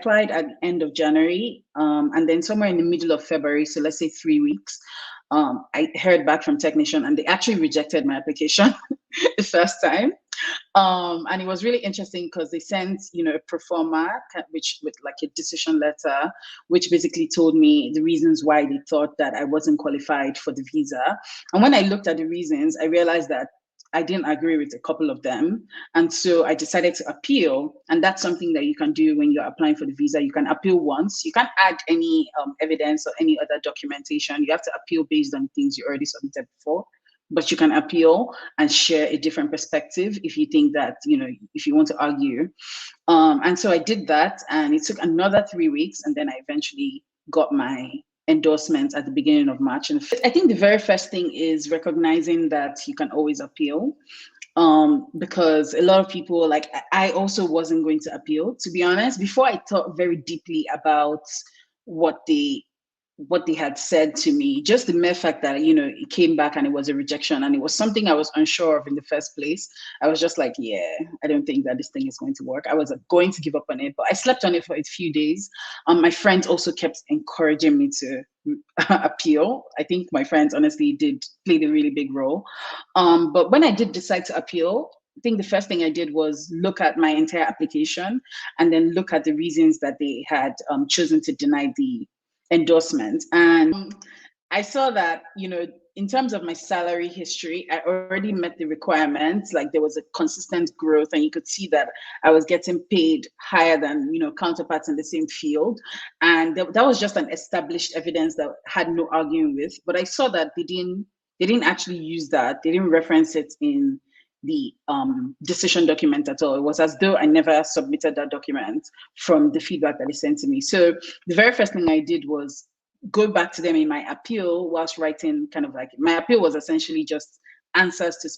applied at the end of January, and then somewhere in the middle of February, so let's say 3 weeks, I heard back from technician, and they actually rejected my application the first time. And it was really interesting because they sent, a pro forma, which with like a decision letter, which basically told me the reasons why they thought that I wasn't qualified for the visa. And when I looked at the reasons, I realized that I didn't agree with a couple of them. And so I decided to appeal. And that's something that you can do when you're applying for the visa. You can appeal once. You can't add any evidence or any other documentation. You have to appeal based on things you already submitted before. But you can appeal and share a different perspective if you think that, if you want to argue. And so I did that, and it took another 3 weeks. And then I eventually got my endorsement at the beginning of March. And I think the very first thing is recognizing that you can always appeal, because a lot of people, like I also wasn't going to appeal, to be honest. Before I thought very deeply about what they had said to me, just the mere fact that, it came back and it was a rejection and it was something I was unsure of in the first place. I was just like, yeah, I don't think that this thing is going to work. I was going to give up on it, but I slept on it for a few days. My friends also kept encouraging me to appeal. I think my friends honestly played a really big role. But when I did decide to appeal, I think the first thing I did was look at my entire application and then look at the reasons that they had chosen to deny the endorsement. And I saw that, in terms of my salary history, I already met the requirements. Like there was a consistent growth, and you could see that I was getting paid higher than, counterparts in the same field. And that was just an established evidence that I had no arguing with. But I saw that they didn't actually use that. They didn't reference it in the decision document at all. It was as though I never submitted that document from the feedback that they sent to me. So the very first thing I did was go back to them in my appeal whilst writing, kind of like, my appeal was essentially just answers to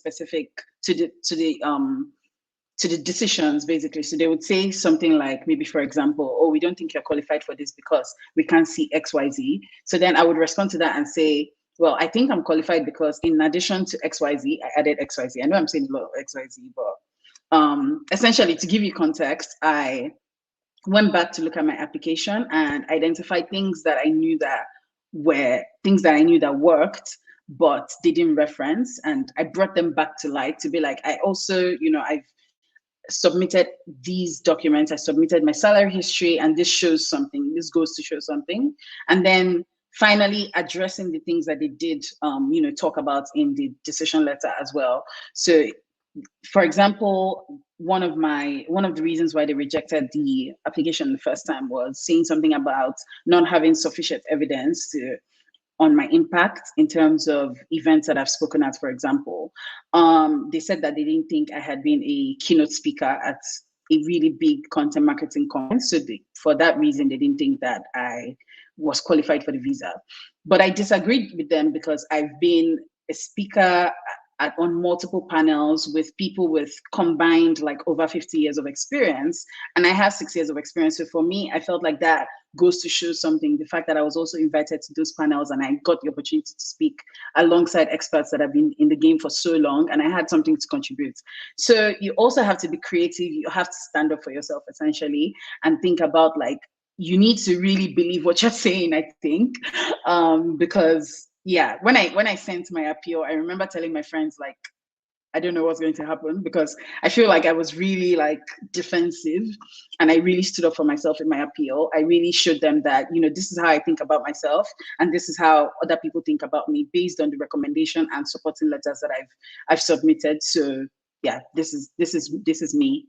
the decisions, basically. So they would say something like, maybe for example, oh, we don't think you're qualified for this because we can't see XYZ. So then I would respond to that and say, well, I think I'm qualified because in addition to XYZ, I added XYZ. I know I'm saying a lot of XYZ, but essentially, to give you context, I went back to look at my application and identified things that I knew that worked, but they didn't reference. And I brought them back to light to be like, I also, I've submitted these documents, I submitted my salary history, and this shows something, this goes to show something. And then finally addressing the things that they did, talk about in the decision letter as well. So, for example, one of the reasons why they rejected the application the first time was saying something about not having sufficient evidence on my impact in terms of events that I've spoken at, for example. They said that they didn't think I had been a keynote speaker at a really big content marketing conference. So for that reason, they didn't think that I was qualified for the visa. But I disagreed with them because I've been a speaker on multiple panels with people with combined like over 50 years of experience. And I have 6 years of experience. So for me, I felt like that goes to show something. The fact that I was also invited to those panels and I got the opportunity to speak alongside experts that have been in the game for so long, and I had something to contribute. So you also have to be creative. You have to stand up for yourself essentially and think about, like, you need to really believe what you're saying, I think, because yeah, when I sent my appeal, I remember telling my friends, like, I don't know what's going to happen, because I feel like I was really like defensive, and I really stood up for myself in my appeal. I really showed them that, this is how I think about myself, and this is how other people think about me based on the recommendation and supporting letters that I've submitted. So yeah, this is me.